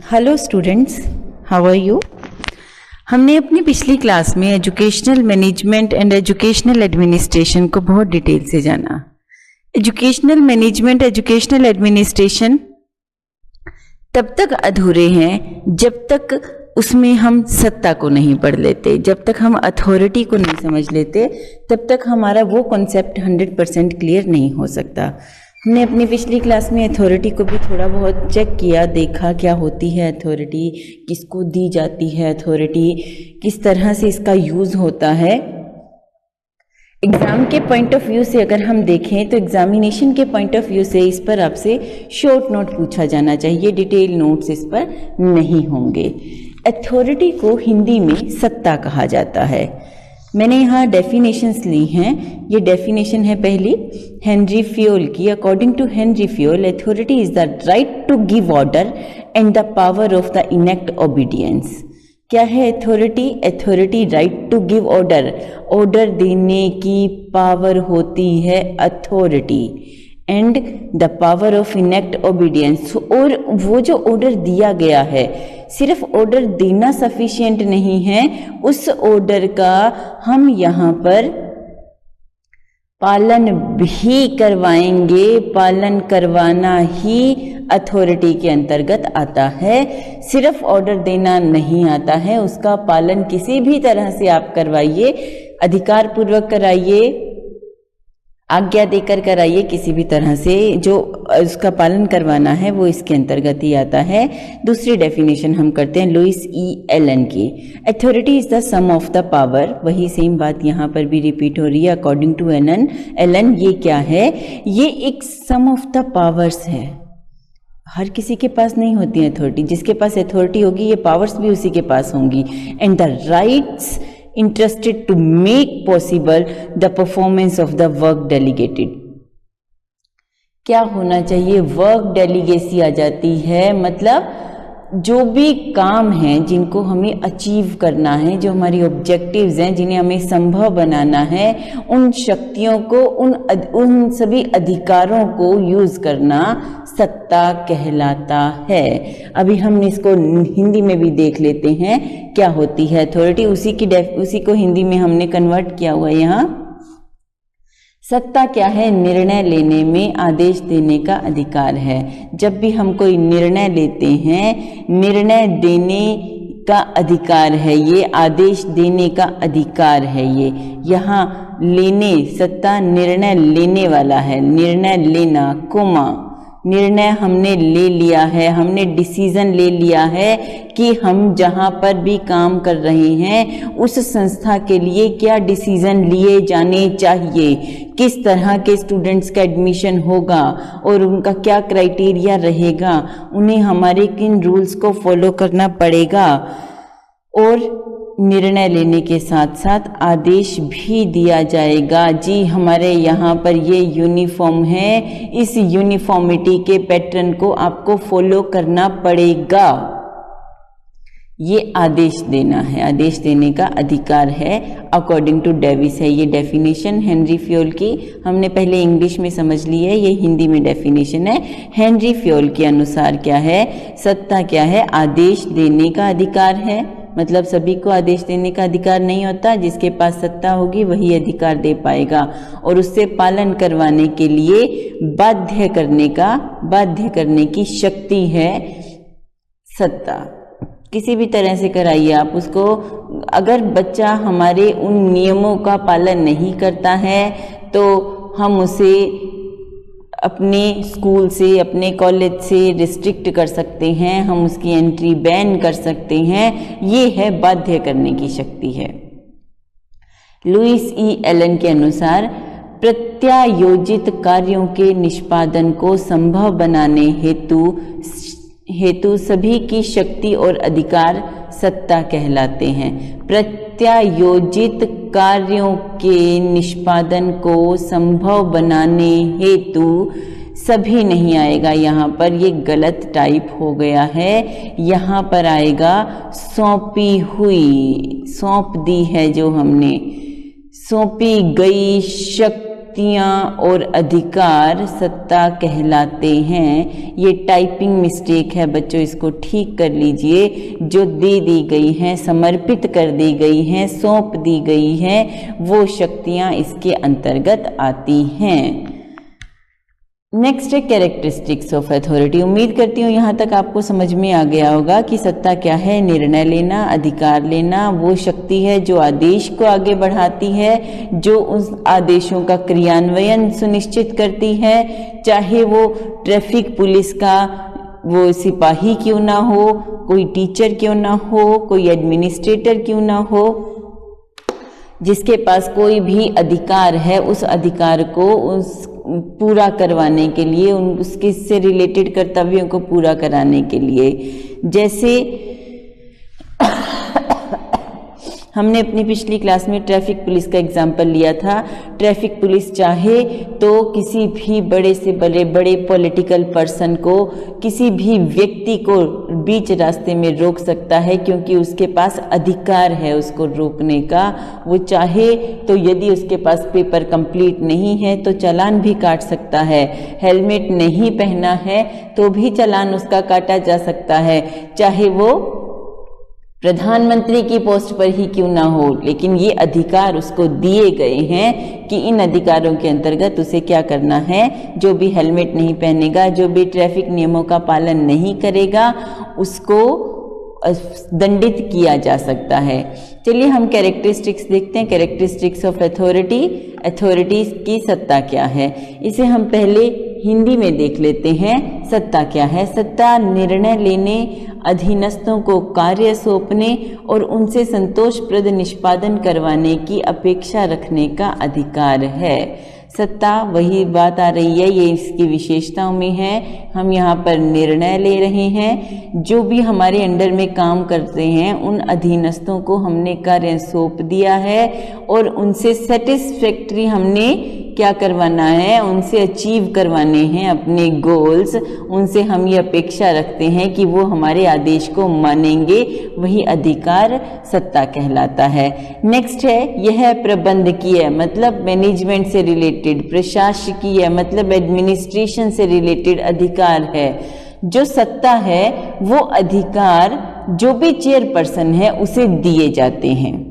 Hello students, how are you. हमने अपनी पिछली क्लास में educational management and educational administration को बहुत डिटेल से जाना। एजुकेशनल मैनेजमेंट, एजुकेशनल एडमिनिस्ट्रेशन तब तक अधूरे हैं जब तक उसमें हम सत्ता को नहीं पढ़ लेते, जब तक हम अथॉरिटी को नहीं समझ लेते, तब तक हमारा वो कॉन्सेप्ट 100% क्लियर नहीं हो सकता। हमने अपनी पिछली क्लास में अथॉरिटी को भी थोड़ा बहुत चेक किया, देखा क्या होती है अथॉरिटी, किसको दी जाती है अथॉरिटी, किस तरह से इसका यूज़ होता है। एग्ज़ाम के पॉइंट ऑफ व्यू से अगर हम देखें तो एग्जामिनेशन के पॉइंट ऑफ व्यू से इस पर आपसे शॉर्ट नोट पूछा जाना चाहिए, डिटेल नोट्स इस पर नहीं होंगे। अथॉरिटी को हिंदी में सत्ता कहा जाता है। मैंने यहाँ डेफिनेशंस ली हैं। ये डेफिनेशन है पहली हेनरी फ्योल की। According to Henry Fayol, authority is the right to give order and the power of the enact obedience. क्या है authority? Authority right to give order, order देने की पावर होती है authority, and the power of enact obedience. और वो जो order दिया गया है, सिर्फ ऑर्डर देना सफिशिएंट नहीं है, उस ऑर्डर का हम यहाँ पर पालन भी करवाएंगे। पालन करवाना ही अथॉरिटी के अंतर्गत आता है। सिर्फ ऑर्डर देना नहीं आता है, उसका पालन किसी भी तरह से आप करवाइए, अधिकार पूर्वक कराइए, आज्ञा देकर कराइए, किसी भी तरह से जो उसका पालन करवाना है वो इसके अंतर्गत ही आता है। दूसरी डेफिनेशन हम करते हैं लुइस ई एलन की। Authority is the sum of the power. वही सेम बात यहाँ पर भी रिपीट हो रही है। अकॉर्डिंग टू एलन ये क्या है? ये एक सम ऑफ द पावर्स है। हर किसी के पास नहीं होती है अथॉरिटी, जिसके पास अथॉरिटी होगी ये पावर्स भी उसी के पास होंगी। And the rights interested to make possible the performance of the work delegated। क्या होना चाहिए? वर्क डेलीगेसी आ जाती है, मतलब जो भी काम हैं जिनको हमें अचीव करना है, जो हमारी ऑब्जेक्टिव्स हैं, जिन्हें हमें संभव बनाना है, उन शक्तियों को, उन सभी अधिकारों को यूज करना सत्ता कहलाता है। अभी हम इसको हिंदी में भी देख लेते हैं क्या होती है अथॉरिटी। उसी को हिंदी में हमने कन्वर्ट किया हुआ है यहाँ। सत्ता क्या है? निर्णय लेने में आदेश देने का अधिकार है। जब भी हम कोई निर्णय लेते हैं, निर्णय देने का अधिकार है ये, आदेश देने का अधिकार है ये। यहाँ लेने, सत्ता निर्णय लेने वाला है, निर्णय लेना, निर्णय हमने ले लिया है, हमने डिसीजन ले लिया है कि हम जहाँ पर भी काम कर रहे हैं उस संस्था के लिए क्या डिसीजन लिए जाने चाहिए, किस तरह के स्टूडेंट्स का एडमिशन होगा और उनका क्या क्राइटेरिया रहेगा, उन्हें हमारे किन रूल्स को फॉलो करना पड़ेगा। और निर्णय लेने के साथ साथ आदेश भी दिया जाएगा। जी हमारे यहाँ पर ये यूनिफॉर्म है, इस यूनिफॉर्मिटी के पैटर्न को आपको फॉलो करना पड़ेगा। ये आदेश देना है, आदेश देने का अधिकार है। अकॉर्डिंग टू डेविस है ये डेफिनेशन हेनरी फ्योल की। हमने पहले इंग्लिश में समझ ली है, ये हिंदी में डेफिनेशन है। हेनरी फ्योल के अनुसार क्या है? सत्ता क्या है? आदेश देने का अधिकार है। मतलब सभी को आदेश देने का अधिकार नहीं होता, जिसके पास सत्ता होगी वही अधिकार दे पाएगा। और उससे पालन करवाने के लिए बाध्य करने की शक्ति है सत्ता। किसी भी तरह से कराइए आप उसको। अगर बच्चा हमारे उन नियमों का पालन नहीं करता है तो हम उसे अपने स्कूल से, अपने कॉलेज से रिस्ट्रिक्ट कर सकते हैं, हम उसकी एंट्री बैन कर सकते हैं। ये है बाध्य करने की शक्ति है। लुइस ई एलन के अनुसार प्रत्यायोजित कार्यों के निष्पादन को संभव बनाने हेतु सभी की शक्ति और अधिकार सत्ता कहलाते हैं। प्रत्यायोजित कार्यों के निष्पादन को संभव बनाने हेतु सभी नहीं आएगा, यहाँ पर ये गलत टाइप हो गया है। यहाँ पर आएगा सौंपी हुई, सौंप दी है जो हमने, सौंपी गई शक्ति शक्तियां और अधिकार सत्ता कहलाते हैं। ये टाइपिंग मिस्टेक है बच्चों, इसको ठीक कर लीजिए। जो दे दी गई हैं, समर्पित कर दी गई हैं, सौंप दी गई हैं, वो शक्तियां इसके अंतर्गत आती हैं। नेक्स्ट है कैरेक्टरिस्टिक्स ऑफ अथॉरिटी। उम्मीद करती हूँ यहाँ तक आपको समझ में आ गया होगा कि सत्ता क्या है। निर्णय लेना, अधिकार लेना, वो शक्ति है जो आदेश को आगे बढ़ाती है, जो उस आदेशों का क्रियान्वयन सुनिश्चित करती है, चाहे वो ट्रैफिक पुलिस का वो सिपाही क्यों ना हो, कोई टीचर क्यों ना हो, कोई एडमिनिस्ट्रेटर क्यों ना हो। जिसके पास कोई भी अधिकार है, उस अधिकार को उस पूरा करवाने के लिए, उसके से रिलेटेड कर्तव्यों को पूरा कराने के लिए। जैसे हमने अपनी पिछली क्लास में ट्रैफिक पुलिस का एग्जाम्पल लिया था। ट्रैफिक पुलिस चाहे तो किसी भी बड़े से बड़े पॉलिटिकल पर्सन को, किसी भी व्यक्ति को बीच रास्ते में रोक सकता है, क्योंकि उसके पास अधिकार है उसको रोकने का। वो चाहे तो यदि उसके पास पेपर कंप्लीट नहीं है तो चालान भी काट सकता है। हेलमेट नहीं पहना है तो भी चालान उसका काटा जा सकता है, चाहे वो प्रधानमंत्री की पोस्ट पर ही क्यों ना हो। लेकिन ये अधिकार उसको दिए गए हैं कि इन अधिकारों के अंतर्गत उसे क्या करना है। जो भी हेलमेट नहीं पहनेगा, जो भी ट्रैफिक नियमों का पालन नहीं करेगा, उसको दंडित किया जा सकता है। चलिए हम कैरेक्टरिस्टिक्स देखते हैं। Characteristics of authority. अथॉरिटी की सत्ता क्या है, इसे हम पहले हिंदी में देख लेते हैं। सत्ता क्या है? सत्ता निर्णय लेने, अधीनस्थों को कार्य सौंपने और उनसे संतोषप्रद निष्पादन करवाने की अपेक्षा रखने का अधिकार है। सत्ता वही बात आ रही है, ये इसकी विशेषताओं में है। हम यहाँ पर निर्णय ले रहे हैं। जो भी हमारे अंडर में काम करते हैं उन अधीनस्थों को हमने कार्य सौंप दिया है और उनसे सेटिस्फैक्ट्री हमने क्या करवाना है, उनसे अचीव करवाने हैं अपने गोल्स। उनसे हम ये अपेक्षा रखते हैं कि वो हमारे आदेश को मानेंगे। वही अधिकार सत्ता कहलाता है। नेक्स्ट है, यह प्रबंधकीय मतलब मैनेजमेंट से रिलेटेड, प्रशासकीय मतलब एडमिनिस्ट्रेशन से रिलेटेड अधिकार है। जो सत्ता है वो अधिकार जो भी चेयरपर्सन है उसे दिए जाते हैं।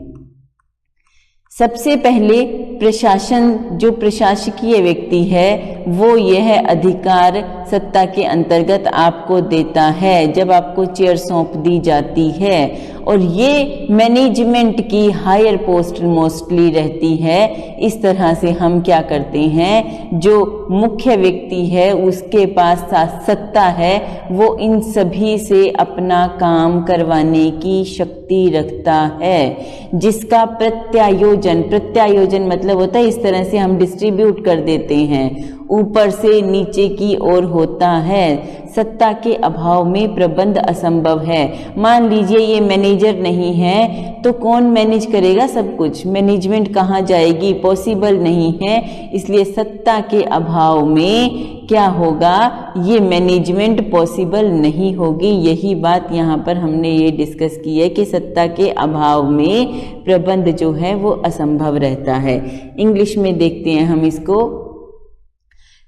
सबसे पहले प्रशासन, जो प्रशासकीय व्यक्ति है वो यह अधिकार सत्ता के अंतर्गत आपको देता है जब आपको चेयर सौंप दी जाती है। और ये मैनेजमेंट की हायर पोस्ट मोस्टली रहती है। इस तरह से हम क्या करते हैं, जो मुख्य व्यक्ति है उसके पास सत्ता है, वो इन सभी से अपना काम करवाने की शक्ति रखता है। जिसका प्रत्यायोजन मतलब होता है इस तरह से हम डिस्ट्रीब्यूट कर देते हैं, ऊपर से नीचे की ओर होता है। सत्ता के अभाव में प्रबंध असंभव है। मान लीजिए ये मैनेजर नहीं है तो कौन मैनेज करेगा सब कुछ, मैनेजमेंट कहाँ जाएगी, पॉसिबल नहीं है। इसलिए सत्ता के अभाव में क्या होगा, ये मैनेजमेंट पॉसिबल नहीं होगी। यही बात यहाँ पर हमने ये डिस्कस की है कि सत्ता के अभाव में प्रबंध जो है वो असंभव रहता है। इंग्लिश में देखते हैं हम इसको।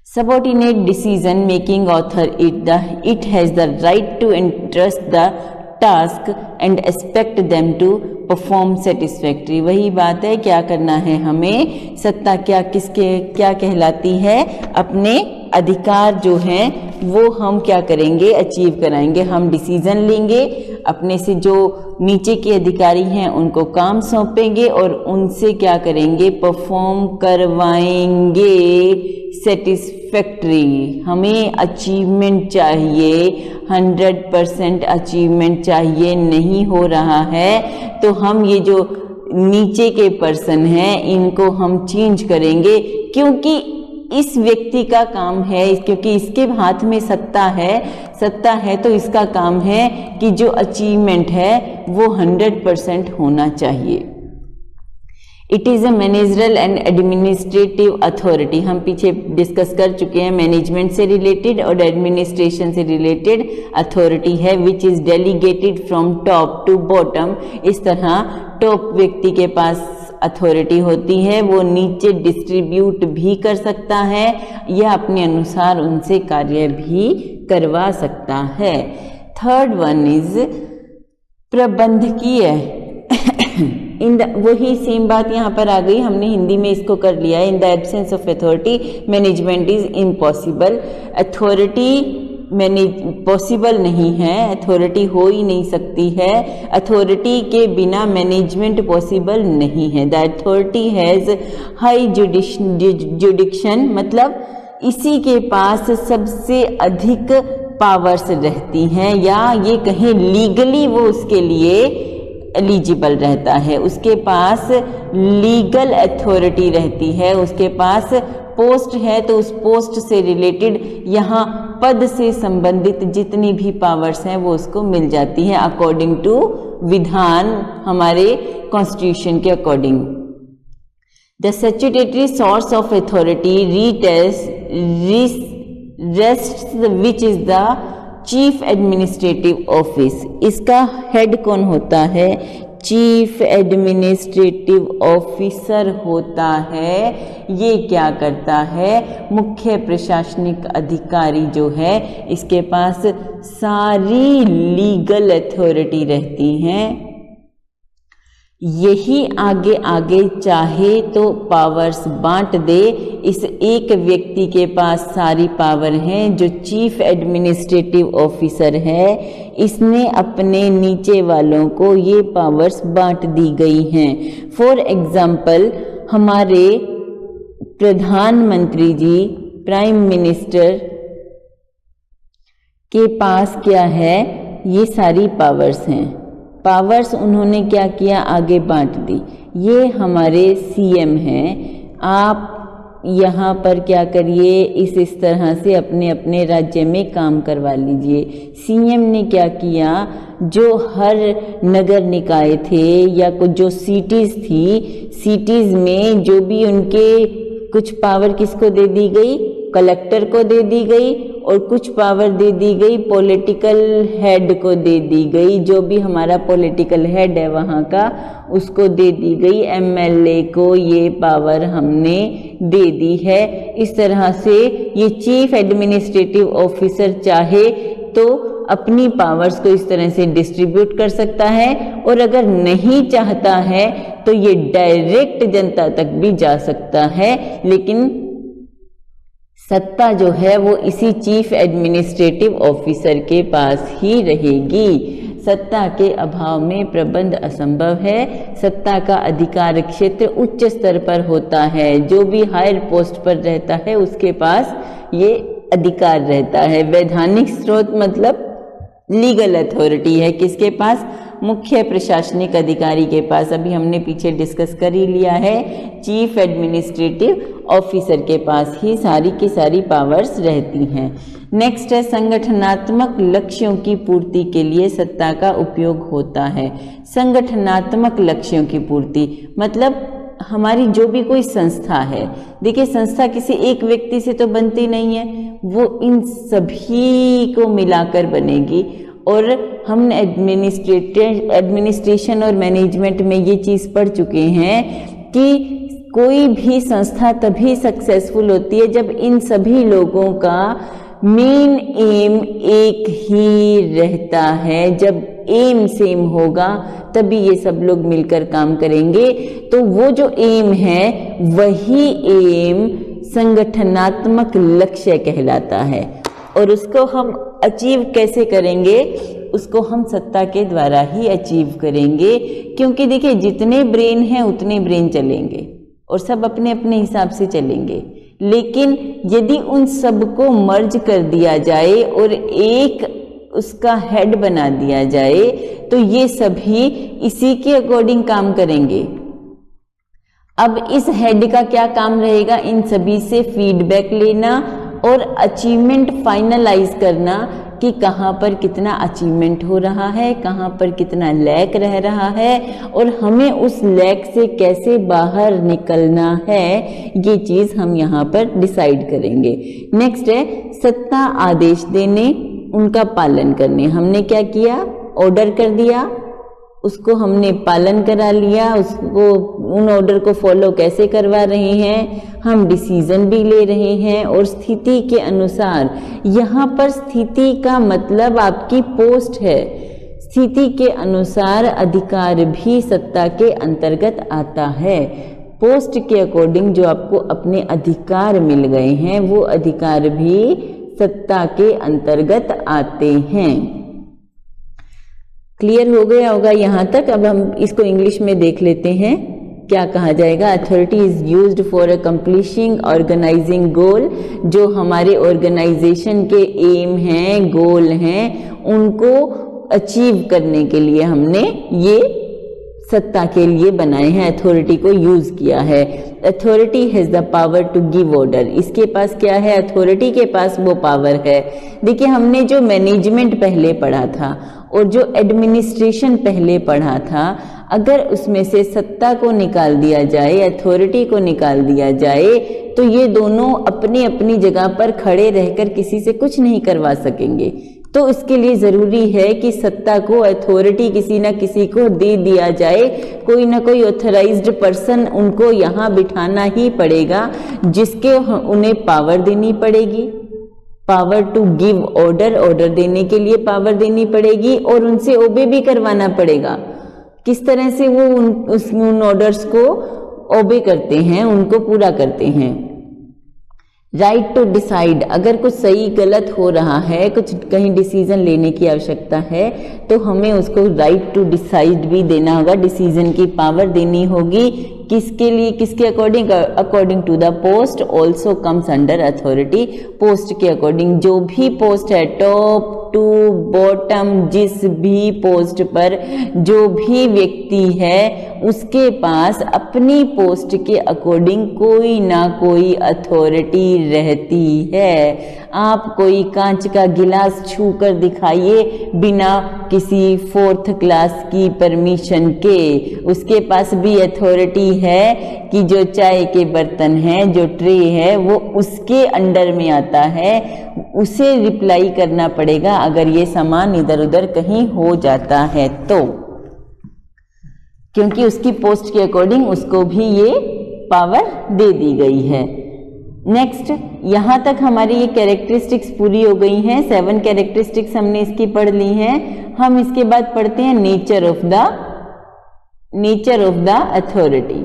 Subordinate decision making author it has the right to entrust the task and expect them to perform satisfactory। वही बात है, क्या करना है हमें। सत्ता क्या कहलाती है, अपने अधिकार जो हैं वो हम क्या करेंगे, अचीव कराएंगे। हम डिसीजन लेंगे, अपने से जो नीचे के अधिकारी हैं उनको काम सौंपेंगे और उनसे क्या करेंगे, परफॉर्म करवाएंगे सेटिस्फैक्ट्री। हमें अचीवमेंट चाहिए, 100% अचीवमेंट चाहिए। नहीं हो रहा है तो हम ये जो नीचे के पर्सन हैं इनको हम चेंज करेंगे, क्योंकि इस व्यक्ति का काम है, क्योंकि इसके हाथ में सत्ता है तो इसका काम है कि जो अचीवमेंट है वो 100% होना चाहिए। It is a managerial and administrative authority. हम पीछे डिस्कस कर चुके हैं, मैनेजमेंट से रिलेटेड और एडमिनिस्ट्रेशन से रिलेटेड अथॉरिटी है which is delegated from top to bottom. इस तरह टॉप व्यक्ति के पास अथॉरिटी होती है, वो नीचे डिस्ट्रीब्यूट भी कर सकता है या अपने अनुसार उनसे कार्य भी करवा सकता है। थर्ड वन इज प्रबंधकीय। वही सेम बात यहाँ पर आ गई, हमने हिंदी में इसको कर लिया है। In the absence of authority management is impossible. Authority possible नहीं है, अथॉरिटी हो ही नहीं सकती है, अथॉरिटी के बिना मैनेजमेंट पॉसिबल नहीं है। द अथॉरिटी हैज़ हाई जुडिक्शन, मतलब इसी के पास सबसे अधिक पावर्स रहती हैं, या ये कहें लीगली वो उसके लिए एलिजिबल रहता है, उसके पास लीगल अथॉरिटी रहती है, उसके पास पोस्ट है तो उस पोस्ट से रिलेटेड यहाँ पद से संबंधित जितनी भी पावर्स हैं वो उसको मिल जाती हैं अकॉर्डिंग टू विधान, हमारे कॉन्स्टिट्यूशन के according. The statutory source of authority rests which is the chief administrative office. इसका हेड कौन होता है? चीफ एडमिनिस्ट्रेटिव ऑफिसर होता है। ये क्या करता है? मुख्य प्रशासनिक अधिकारी जो है इसके पास सारी लीगल अथॉरिटी रहती हैं। यही आगे आगे चाहे तो पावर्स बांट दे। इस एक व्यक्ति के पास सारी पावर हैं, जो चीफ एडमिनिस्ट्रेटिव ऑफिसर है, इसने अपने नीचे वालों को ये पावर्स बांट दी गई हैं। फॉर एग्जाम्पल, हमारे प्रधानमंत्री जी, प्राइम मिनिस्टर के पास क्या है? ये सारी पावर्स हैं। पावर्स उन्होंने क्या किया? आगे बांट दी। ये हमारे सीएम हैं। आप यहाँ पर क्या करिए, इस तरह से अपने अपने राज्य में काम करवा लीजिए। सीएम ने क्या किया? जो हर नगर निकाय थे या कुछ जो सिटीज़ थी, सिटीज़ में जो भी उनके कुछ पावर किसको दे दी गई? कलेक्टर को दे दी गई, और कुछ पावर दे दी गई पॉलिटिकल हेड को दे दी गई। जो भी हमारा पॉलिटिकल हेड है वहाँ का, उसको दे दी गई। एमएलए को ये पावर हमने दे दी है। इस तरह से ये चीफ एडमिनिस्ट्रेटिव ऑफिसर चाहे तो अपनी पावर्स को इस तरह से डिस्ट्रीब्यूट कर सकता है, और अगर नहीं चाहता है तो ये डायरेक्ट जनता तक भी जा सकता है, लेकिन सत्ता जो है वो इसी चीफ एडमिनिस्ट्रेटिव ऑफिसर के पास ही रहेगी। सत्ता के अभाव में प्रबंध असंभव है। सत्ता का अधिकार क्षेत्र उच्च स्तर पर होता है। जो भी हायर पोस्ट पर रहता है उसके पास ये अधिकार रहता है। वैधानिक स्रोत मतलब लीगल अथॉरिटी है किसके पास? मुख्य प्रशासनिक अधिकारी के पास। अभी हमने पीछे डिस्कस कर ही लिया है, चीफ एडमिनिस्ट्रेटिव ऑफिसर के पास ही सारी की सारी पावर्स रहती हैं। नेक्स्ट है, संगठनात्मक लक्ष्यों की पूर्ति के लिए सत्ता का उपयोग होता है। संगठनात्मक लक्ष्यों की पूर्ति मतलब हमारी जो भी कोई संस्था है, देखिए संस्था किसी एक व्यक्ति से तो बनती नहीं है, वो इन सभी को मिलाकर बनेगी। और हम एडमिनिस्ट्रेशन और मैनेजमेंट में ये चीज़ पढ़ चुके हैं कि कोई भी संस्था तभी सक्सेसफुल होती है जब इन सभी लोगों का मेन एम एक ही रहता है। जब एम सेम होगा तभी ये सब लोग मिलकर काम करेंगे। तो वो जो एम है वही एम संगठनात्मक लक्ष्य कहलाता है, और उसको हम अचीव कैसे करेंगे? उसको हम सत्ता के द्वारा ही अचीव करेंगे, क्योंकि देखिए जितने ब्रेन हैं उतने ब्रेन चलेंगे और सब अपने अपने हिसाब से चलेंगे। लेकिन यदि उन सबको मर्ज कर दिया जाए और एक उसका हेड बना दिया जाए तो ये सभी इसी के अकॉर्डिंग काम करेंगे। अब इस हेड का क्या काम रहेगा? इन सभी से फीडबैक लेना और अचीवमेंट फाइनलाइज करना कि कहाँ पर कितना अचीवमेंट हो रहा है, कहाँ पर कितना लैक रह रहा है, और हमें उस लैक से कैसे बाहर निकलना है, ये चीज़ हम यहाँ पर डिसाइड करेंगे। नेक्स्ट है, सत्ता आदेश देने, उनका पालन करने। हमने क्या किया? ऑर्डर कर दिया, उसको हमने पालन करा लिया, उसको उन ऑर्डर को फॉलो कैसे करवा रहे हैं, हम डिसीजन भी ले रहे हैं और स्थिति के अनुसार, यहाँ पर स्थिति का मतलब आपकी पोस्ट है, स्थिति के अनुसार अधिकार भी सत्ता के अंतर्गत आता है। पोस्ट के अकॉर्डिंग जो आपको अपने अधिकार मिल गए हैं वो अधिकार भी सत्ता के अंतर्गत आते हैं। क्लियर हो गया होगा यहाँ तक। अब हम इसको इंग्लिश में देख लेते हैं क्या कहा जाएगा। Authority is used for accomplishing organising goal, जो हमारे ऑर्गेनाइजेशन के एम हैं, गोल हैं, उनको अचीव करने के लिए हमने ये सत्ता के लिए बनाए हैं, अथॉरिटी को यूज किया है। Authority has the power to give order, इसके पास क्या है, अथॉरिटी के पास वो पावर है। देखिए हमने जो मैनेजमेंट पहले पढ़ा था और जो एडमिनिस्ट्रेशन पहले पढ़ा था, अगर उसमें से सत्ता को निकाल दिया जाए, अथॉरिटी को निकाल दिया जाए, तो ये दोनों अपनी अपनी जगह पर खड़े रहकर किसी से कुछ नहीं करवा सकेंगे। तो इसके लिए जरूरी है कि सत्ता को, अथॉरिटी किसी ना किसी को दे दिया जाए, कोई ना कोई ऑथराइज्ड पर्सन उनको यहाँ बिठाना ही पड़ेगा, जिसके उन्हें पावर देनी पड़ेगी, power to give order, order देने के लिए पावर देनी पड़ेगी और उनसे ओबे भी करवाना पड़ेगा। किस तरह से वो उन ऑर्डर्स को ओबे करते हैं, उनको पूरा करते हैं। राइट टू डिसाइड, अगर कुछ सही गलत हो रहा है, कुछ कहीं डिसीजन लेने की आवश्यकता है, तो हमें उसको राइट टू डिसाइड भी देना होगा, डिसीजन की पावर देनी होगी। किसके लिए, किसके according, according to the post also comes under authority, post के अकॉर्डिंग, जो भी पोस्ट है, टॉप टू बॉटम, जिस भी पोस्ट पर जो भी व्यक्ति है उसके पास अपनी पोस्ट के अकॉर्डिंग कोई ना कोई अथॉरिटी रहती है। आप कोई कांच का गिलास छू कर दिखाइए बिना किसी 4th क्लास की परमिशन के, उसके पास भी अथॉरिटी है कि जो चाय के बर्तन हैं, जो ट्रे है, वो उसके अंडर में आता है, उसे रिप्लाई करना पड़ेगा अगर ये सामान इधर उधर कहीं हो जाता है तो, क्योंकि उसकी पोस्ट के अकॉर्डिंग उसको भी ये पावर दे दी गई है। नेक्स्ट, यहां तक हमारी ये कैरेक्टरिस्टिक्स पूरी हो गई हैं, 7 कैरेक्टरिस्टिक्स हमने इसकी पढ़ ली हैं। हम इसके बाद पढ़ते हैं नेचर ऑफ द अथॉरिटी,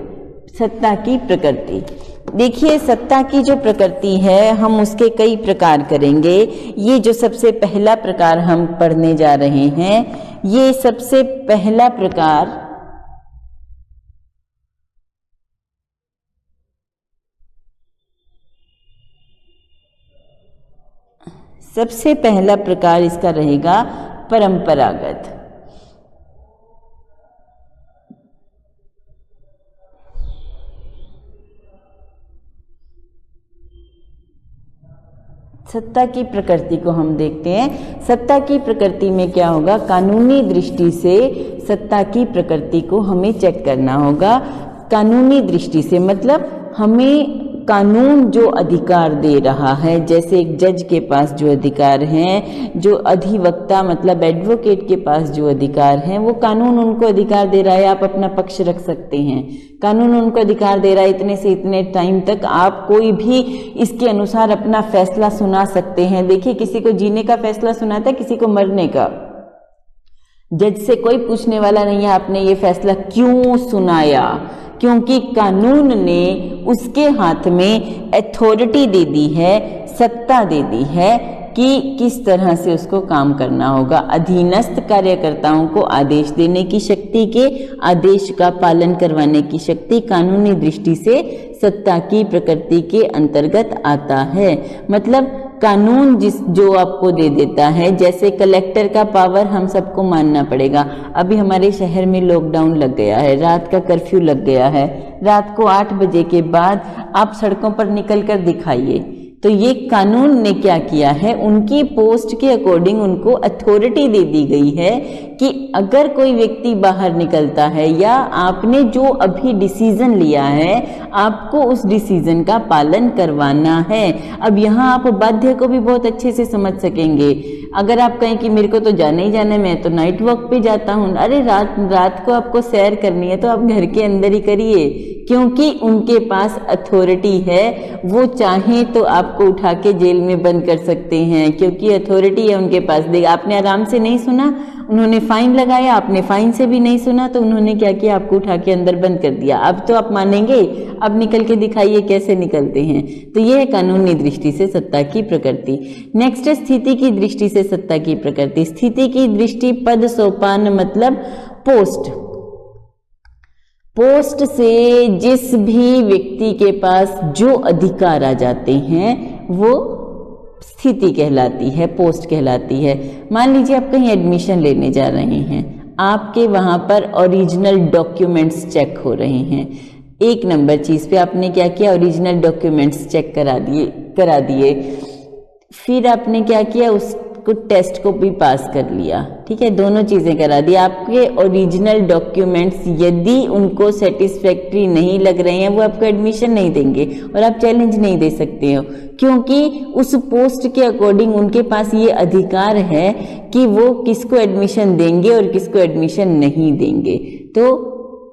सत्ता की प्रकृति। देखिए सत्ता की जो प्रकृति है हम उसके कई प्रकार करेंगे। ये जो सबसे पहला प्रकार हम पढ़ने जा रहे हैं, ये सबसे पहला प्रकार इसका रहेगा परंपरागत। सत्ता की प्रकृति को हम देखते हैं। सत्ता की प्रकृति में क्या होगा, कानूनी दृष्टि से सत्ता की प्रकृति को हमें चेक करना होगा। कानूनी दृष्टि से मतलब हमें कानून जो अधिकार दे रहा है, जैसे एक जज के पास जो अधिकार हैं, जो अधिवक्ता मतलब एडवोकेट के पास जो अधिकार हैं, वो कानून उनको अधिकार दे रहा है, आप अपना पक्ष रख सकते हैं। कानून उनको अधिकार दे रहा है इतने से इतने टाइम तक आप कोई भी इसके अनुसार अपना फैसला सुना सकते हैं। देखिए किसी को जीने का फैसला सुनाता है, किसी को मरने का। जज से कोई पूछने वाला नहीं है आपने ये फैसला क्यों सुनाया, क्योंकि कानून ने उसके हाथ में अथॉरिटी दे दी है, सत्ता दे दी है कि किस तरह से उसको काम करना होगा। अधीनस्थ कार्यकर्ताओं को आदेश देने की शक्ति के, आदेश का पालन करवाने की शक्ति कानूनी दृष्टि से सत्ता की प्रकृति के अंतर्गत आता है। मतलब कानून जो आपको दे देता है, जैसे कलेक्टर का पावर हम सबको मानना पड़ेगा। अभी हमारे शहर में लॉकडाउन लग गया है, रात का कर्फ्यू लग गया है। रात को 8 बजे के बाद आप सड़कों पर निकल कर दिखाइए तो ये कानून ने क्या किया है, उनकी पोस्ट के अकॉर्डिंग उनको अथॉरिटी दे दी गई है कि अगर कोई व्यक्ति बाहर निकलता है या आपने जो अभी डिसीजन लिया है आपको उस डिसीजन का पालन करवाना है। अब यहाँ आप बाध्य को भी बहुत अच्छे से समझ सकेंगे। अगर आप कहें कि मेरे को तो जाना ही जाना है, मैं तो नाइट वॉक पे जाता हूँ, अरे रात को आपको सैर करनी है तो आप घर के अंदर ही करिए, क्योंकि उनके पास अथॉरिटी है। वो चाहे तो आपको उठा के जेल में बंद कर सकते हैं, क्योंकि अथॉरिटी है उनके पास। आपने आराम से नहीं सुना, उन्होंने फाइन लगाया, आपने फाइन से भी नहीं सुना, तो उन्होंने क्या किया, आपको उठा के अंदर बंद कर दिया। अब तो आप मानेंगे, अब निकल के दिखाइए कैसे निकलते हैं। तो यह है कानूनी दृष्टि से सत्ता की प्रकृति। नेक्स्ट है स्थिति की दृष्टि से सत्ता की प्रकृति। स्थिति की दृष्टि पद, सोपान मतलब पोस्ट। पोस्ट से जिस भी व्यक्ति के पास जो अधिकार आ जाते हैं वो स्थिति कहलाती है, पोस्ट कहलाती है। मान लीजिए आप कहीं एडमिशन लेने जा रहे हैं, आपके वहां पर ओरिजिनल डॉक्यूमेंट्स चेक हो रहे हैं। एक नंबर चीज पे आपने क्या किया, ओरिजिनल डॉक्यूमेंट्स चेक करा दिए। फिर आपने क्या किया, उसको टेस्ट को भी पास कर लिया, ठीक है, दोनों चीजें करा दी। आपके ओरिजिनल डॉक्यूमेंट्स यदि उनको सेटिस्फैक्ट्री नहीं लग रहे हैं, वो आपको एडमिशन नहीं देंगे और आप चैलेंज नहीं दे सकते हो, क्योंकि उस पोस्ट के अकॉर्डिंग उनके पास ये अधिकार है कि वो किसको एडमिशन देंगे और किसको एडमिशन नहीं देंगे। तो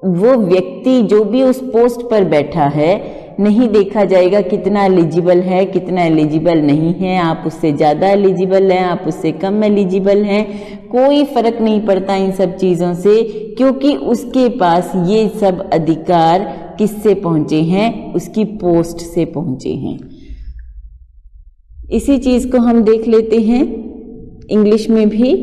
वो व्यक्ति जो भी उस पोस्ट पर बैठा है, नहीं देखा जाएगा कितना एलिजिबल है, कितना एलिजिबल नहीं है। आप उससे ज़्यादा एलिजिबल हैं, आप उससे कम एलिजिबल हैं, कोई फर्क नहीं पड़ता इन सब चीज़ों से, क्योंकि उसके पास ये सब अधिकार किससे पहुँचे हैं, उसकी पोस्ट से पहुँचे हैं। इसी चीज़ को हम देख लेते हैं इंग्लिश में भी।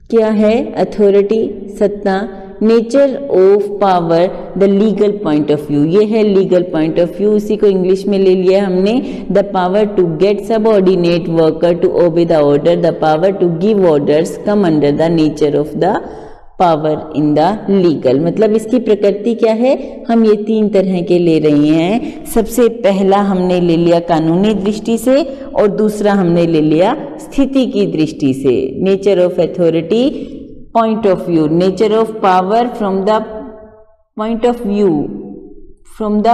क्या है अथॉरिटी, सत्ता, nature of power, the legal point of view. ये है लीगल पॉइंट ऑफ व्यू, उसी को इंग्लिश में ले लिया हमने। The power to get subordinate worker to obey the order, the power to give orders come under the nature of the power in the legal. मतलब इसकी प्रकृति क्या है, हम ये तीन तरह के ले रहे हैं। सबसे पहला हमने ले लिया कानूनी दृष्टि से और दूसरा हमने ले लिया स्थिति की दृष्टि से। Nature of authority, point of view, nature of power from the point of view, from the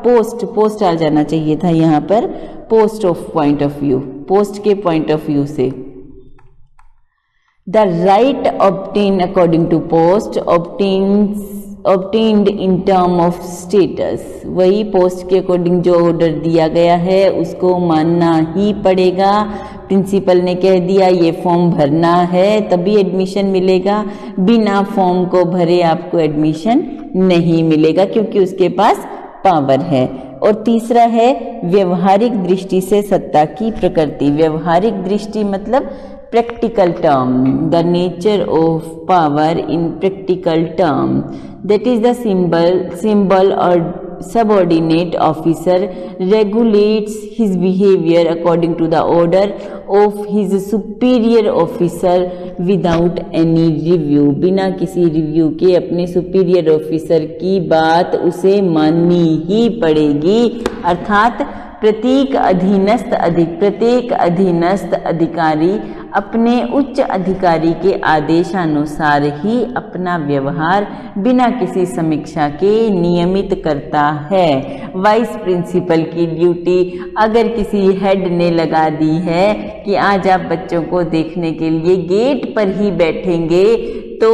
post, post आ जाना चाहिए था यहाँ पर, post of point of view, post के पॉइंट ऑफ व्यू से। The right obtain according to post, obtained in term of status. वही post के अकॉर्डिंग जो ऑर्डर दिया गया है उसको मानना ही पड़ेगा। प्रिंसिपल ने कह दिया ये फॉर्म भरना है तभी एडमिशन मिलेगा, बिना फॉर्म को भरे आपको एडमिशन नहीं मिलेगा, क्योंकि उसके पास पावर है। और तीसरा है व्यवहारिक दृष्टि से सत्ता की प्रकृति। व्यवहारिक दृष्टि मतलब practical term, the nature of power in practical term, that is the symbol or subordinate officer regulates his behavior according to the order of his superior officer without any review। बिना किसी रिव्यू के अपने superior officer की बात उसे माननी ही पड़ेगी। अर्थात प्रत्येक अधीनस्थ अधिकारी अपने उच्च अधिकारी के आदेशानुसार ही अपना व्यवहार बिना किसी समीक्षा के नियमित करता है। वाइस प्रिंसिपल की ड्यूटी अगर किसी हेड ने लगा दी है कि आज आप बच्चों को देखने के लिए गेट पर ही बैठेंगे, तो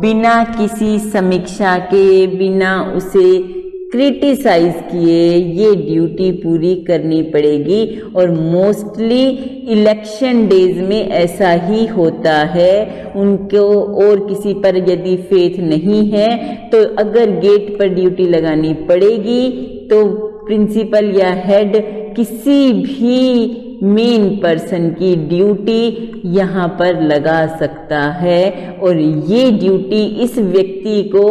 बिना किसी समीक्षा के, बिना उसे क्रिटिसाइज किए ये ड्यूटी पूरी करनी पड़ेगी। और मोस्टली इलेक्शन डेज में ऐसा ही होता है। उनको और किसी पर यदि फेथ नहीं है तो अगर गेट पर ड्यूटी लगानी पड़ेगी तो प्रिंसिपल या हेड किसी भी मेन पर्सन की ड्यूटी यहाँ पर लगा सकता है। और ये ड्यूटी इस व्यक्ति को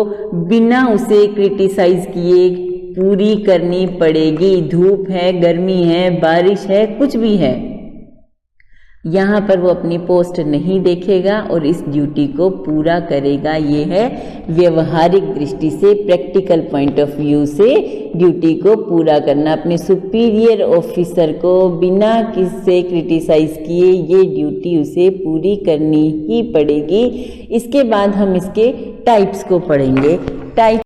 बिना उसे क्रिटिसाइज किए पूरी करनी पड़ेगी। धूप है, गर्मी है, बारिश है, कुछ भी है। यहाँ पर वो अपनी पोस्ट नहीं देखेगा और इस ड्यूटी को पूरा करेगा। ये है व्यवहारिक दृष्टि से, प्रैक्टिकल पॉइंट ऑफ व्यू से ड्यूटी को पूरा करना। अपने सुपीरियर ऑफिसर को बिना किससे क्रिटिसाइज किए ये ड्यूटी उसे पूरी करनी ही पड़ेगी। इसके बाद हम इसके टाइप्स को पढ़ेंगे। टाइप